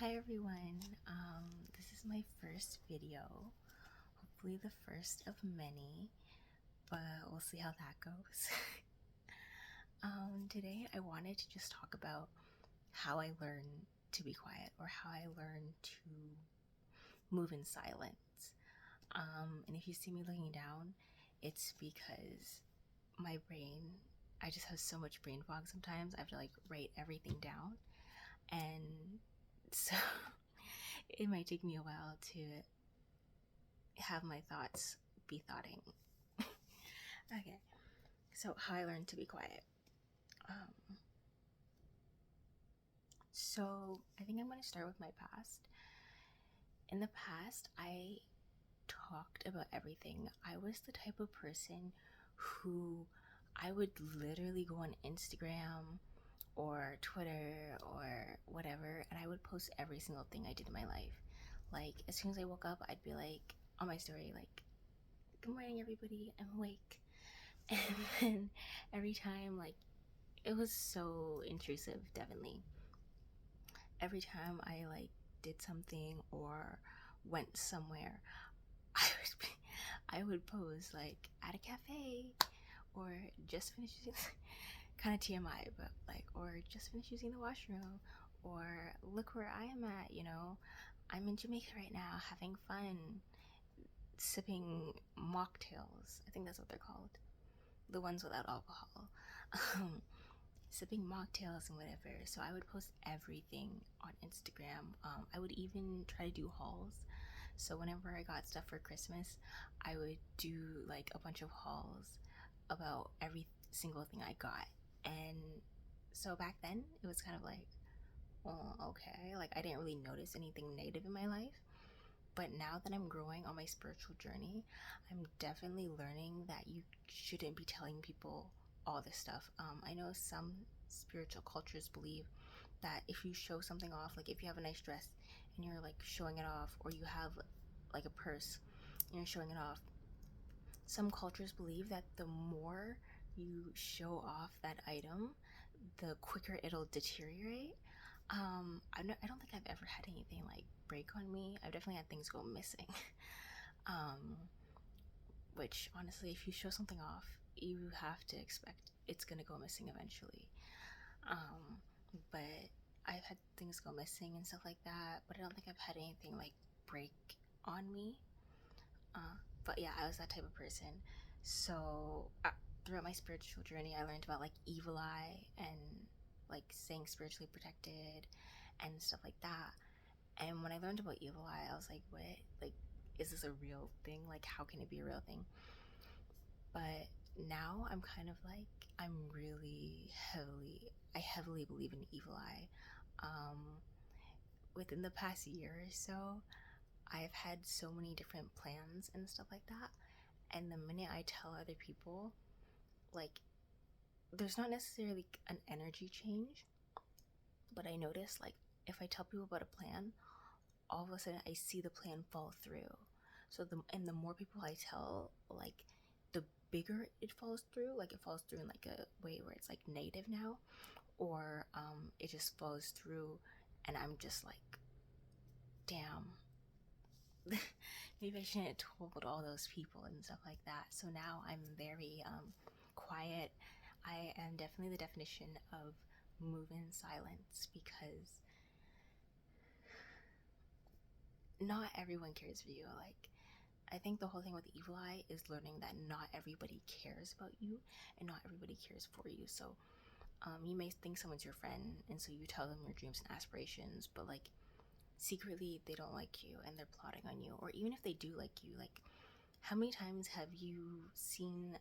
Hi everyone, this is my first video, hopefully the first of many, but we'll see how that goes. Today I wanted to just talk about how I learned to be quiet or how I learned to move in silence. And if you see me looking down, it's because my brain, I just have so much brain fog sometimes. I have to write everything down, and so it might take me a while to have my thoughts be thoughting. Okay, so how I learned to be quiet. So I think I'm going to start with my past. In the past, I talked about everything. I was the type of person who I would literally go on Instagram or Twitter or whatever, and I would post every single thing I did in my life. Like, as soon as I woke up, I'd be like, on my story, like, good morning, everybody, I'm awake. And then every time, it was so intrusive, definitely. Every time did something or went somewhere, I would be, I would pose at a cafe or just finished using kind of TMI, but or just finished using the washroom or look where I am at, I'm in Jamaica right now having fun sipping mocktails. I think that's what they're called. The ones without alcohol. Um, Sipping mocktails and whatever. So I would post everything on Instagram. I would even try to do hauls. So whenever I got stuff for Christmas, I would do a bunch of hauls about every single thing I got. And so back then, it was kind of oh, okay. I didn't really notice anything negative in my life. But now that I'm growing on my spiritual journey, I'm definitely learning that you shouldn't be telling people all this stuff. I know some spiritual cultures believe that if you show something off, if you have a nice dress and you're showing it off, or you have a purse and you're showing it off, some cultures believe that the more you show off that item, the quicker it'll deteriorate. I don't think I've ever had anything break on me. I've definitely had things go missing. um, which honestly, if you show something off, you have to expect it's gonna go missing eventually. Um, but I've had things go missing and stuff like that, but I don't think I've had anything break on me. But yeah, I was that type of person. So throughout my spiritual journey, I learned about evil eye and saying spiritually protected and stuff like that. And when I learned about evil eye, I was like, what? Is this a real thing? How can it be a real thing? But now I'm kind of I'm really I heavily believe in evil eye. Um, Within the past year or so, I've had so many different plans and stuff like that. And the minute I tell other people, like, there's not necessarily an energy change, but I notice, if I tell people about a plan, all of a sudden I see the plan fall through. So the more people I tell, the bigger it falls through. It falls through in a way where it's negative now, or it just falls through, and I'm just damn. Maybe I shouldn't have told all those people and stuff like that. So now I'm very quiet. I am definitely the definition of move in silence, because not everyone cares for you. I think the whole thing with the evil eye is learning that not everybody cares about you and not everybody cares for you. So you may think someone's your friend, and so you tell them your dreams and aspirations, but secretly they don't like you and they're plotting on you. Or even if they do like you, how many times have you seen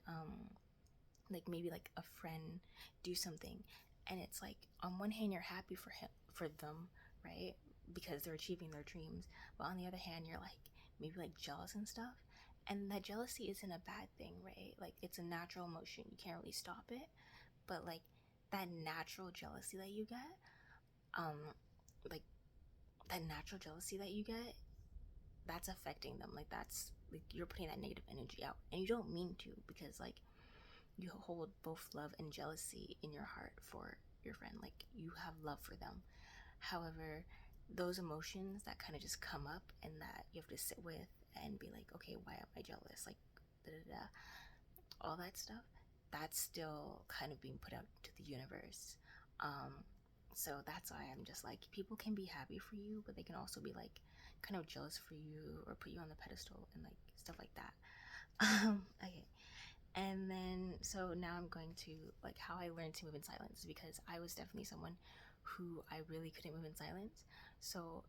maybe a friend do something, and it's on one hand you're happy for them, right, because they're achieving their dreams, but on the other hand you're maybe jealous and stuff. And that jealousy isn't a bad thing, right? It's a natural emotion, you can't really stop it. But that natural jealousy that you get, um like that natural jealousy that you get, that's affecting them. That's you're putting that negative energy out, and you don't mean to, because you hold both love and jealousy in your heart for your friend. You have love for them. However, those emotions that kind of just come up and that you have to sit with and be like, okay, why am I jealous? Like, da da da, all that stuff. That's still kind of being put out to the universe. Um, so that's why I'm just like, people can be happy for you, but they can also be like kind of jealous for you or put you on the pedestal and like stuff like that. Okay. And then, so now I'm going to like how I learned to move in silence, because I was definitely someone who I really couldn't move in silence. So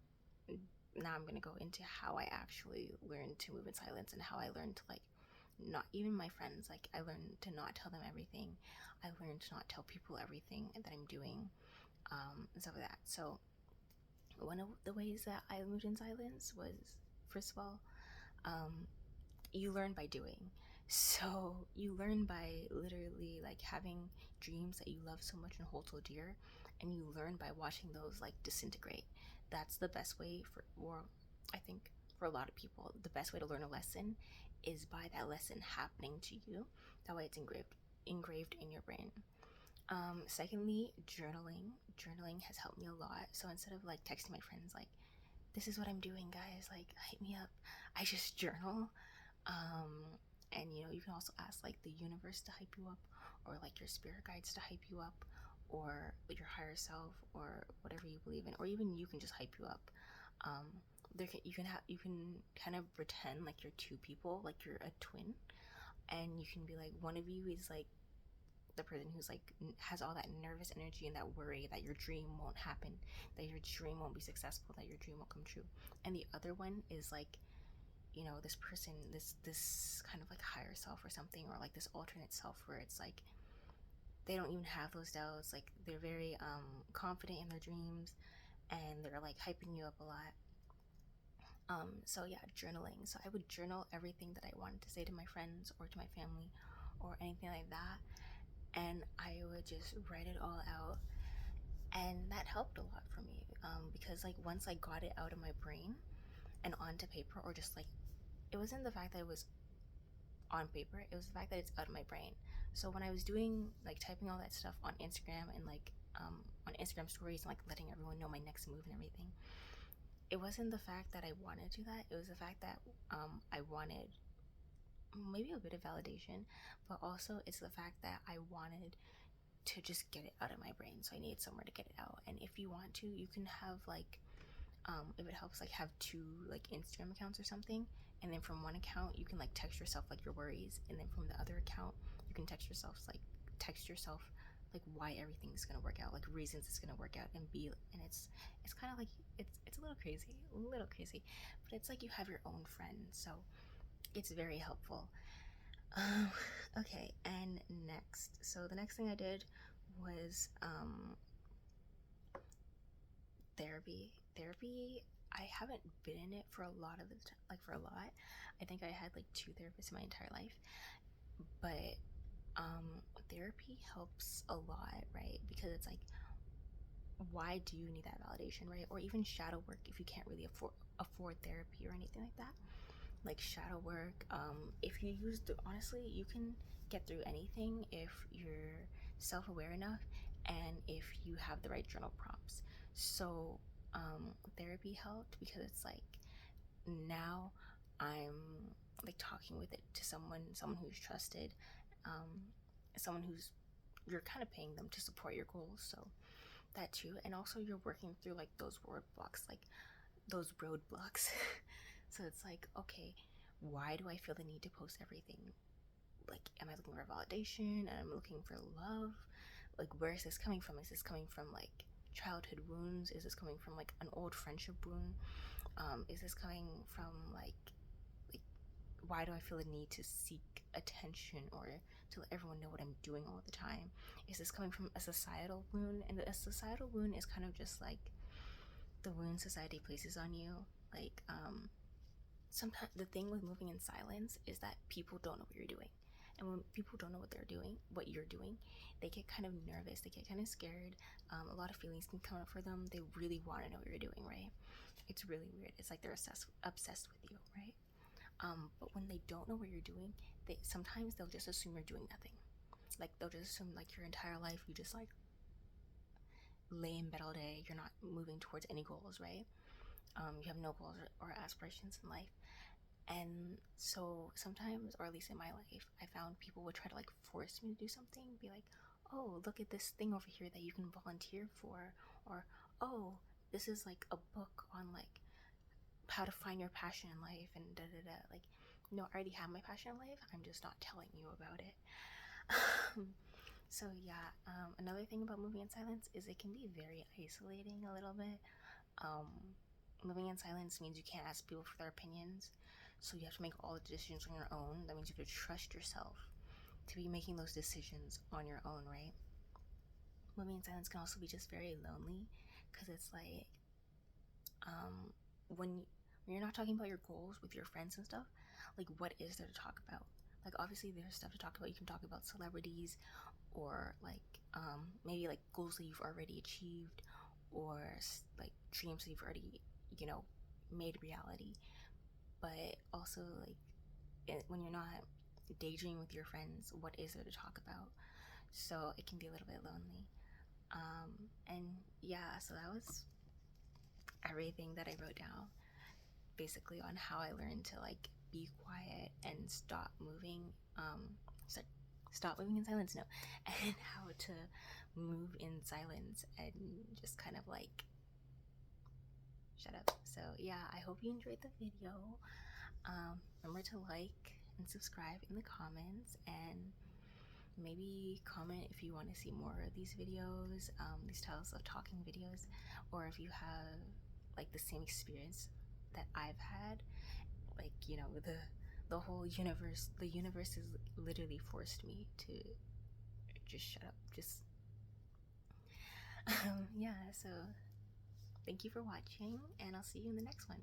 now I'm going to go into how I actually learned to move in silence and how I learned to like not even my friends, like I learned to not tell them everything. I learned to not tell people everything that I'm doing, and stuff like that. So one of the ways that I moved in silence was, first of all, um, you learn by doing. So you learn by literally like having dreams that you love so much and hold so dear, and you learn by watching those like disintegrate. That's the best way for, or I think for a lot of people, the best way to learn a lesson is by that lesson happening to you. That way it's engraved in your brain. Secondly, journaling. Journaling has helped me a lot. So instead of like texting my friends like, this is what I'm doing, guys, like hit me up, I just journal. And you can also ask like the universe to hype you up, or like your spirit guides to hype you up, or your higher self, or whatever you believe in, or even you can just hype you up. You can kind of pretend like you're two people, like you're a twin, and you can be like, one of you is like the person who's like has all that nervous energy and that worry that your dream won't happen, that your dream won't be successful, that your dream won't come true, and the other one is like, this person, this kind of like higher self or something, or like this alternate self where it's like they don't even have those doubts, like they're very confident in their dreams, and they're like hyping you up a lot. So yeah, journaling. So I would journal everything that I wanted to say to my friends or to my family or anything like that, and I would just write it all out, and that helped a lot for me, because like once I got it out of my brain and onto paper, or just like, it wasn't the fact that it was on paper, it was the fact that it's out of my brain. So when I was doing like typing all that stuff on Instagram and like on Instagram stories and like letting everyone know my next move and everything, it wasn't the fact that I wanted to do that, it was the fact that I wanted maybe a bit of validation, but also it's the fact that I wanted to just get it out of my brain, so I needed somewhere to get it out. And if you want to, you can have like, if it helps, like have two like Instagram accounts or something, and then from one account you can like text yourself like your worries, and then from the other account you can text yourself like why everything's gonna work out, like reasons it's gonna work out, and be, and it's kind of like, it's a little crazy, but it's like you have your own friend, so it's very helpful. um okay, and next, so the next thing I did was therapy. I haven't been in it for a lot of the time, like for a lot. I think I had like two therapists in my entire life, but therapy helps a lot, right? Because it's like, why do you need that validation, right? Or even shadow work if you can't really afford therapy or anything like that. Like shadow work, if you use the, honestly, you can get through anything if you're self-aware enough and if you have the right journal prompts. So therapy helped because it's like, now I'm like talking with it to someone who's trusted, um, someone who's, you're kind of paying them to support your goals, so that too. And also you're working through like those roadblocks, like those roadblocks. So it's like, okay, why do I feel the need to post everything? Like, am I looking for validation? And I'm looking for love? Like, where is this coming from? Is this coming from like childhood wounds? Is this coming from like an old friendship wound? Is this coming from like why do I feel the need to seek attention or to let everyone know what I'm doing all the time? Is this coming from a societal wound? And a societal wound is kind of just like the wound society places on you. Like, sometimes the thing with moving in silence is that people don't know what you're doing. And when people don't know what you're doing, they get kind of nervous, they get kind of scared. A lot of feelings can come up for them. They really want to know what you're doing, right? It's really weird. It's like they're obsessed with you, right? But when they don't know what you're doing, sometimes they'll just assume you're doing nothing. Like they'll just assume like your entire life you just like lay in bed all day, you're not moving towards any goals, right? You have no goals or aspirations in life. And so sometimes, or at least in my life, I found people would try to like force me to do something, be like, oh, look at this thing over here that you can volunteer for, or oh, this is like a book on like how to find your passion in life, and da da da. Like, no, I already have my passion in life. I'm just not telling you about it. So yeah, another thing about moving in silence is it can be very isolating a little bit. Um, Moving in silence means you can't ask people for their opinions, so you have to make all the decisions on your own. That means you have to trust yourself to be making those decisions on your own, right? Moving in silence can also be just very lonely because it's like um, when you're not talking about your goals with your friends and stuff, like what is there to talk about? Like obviously there's stuff to talk about. You can talk about celebrities or like maybe like goals that you've already achieved or like dreams that you've already you know made reality. But also like when you're not daydreaming with your friends, what is there to talk about? So it can be a little bit lonely. And yeah, so that was everything that I wrote down basically on how I learned to like be quiet and stop moving. So stop moving in silence, no, and how to move in silence and just kind of like shut up. So yeah, I hope you enjoyed the video. Remember to like and subscribe in the comments, and maybe comment if you want to see more of these videos, these styles of talking videos, or if you have like the same experience that I've had, like the whole universe. The universe has literally forced me to just shut up. Just yeah. So thank you for watching, and I'll see you in the next one.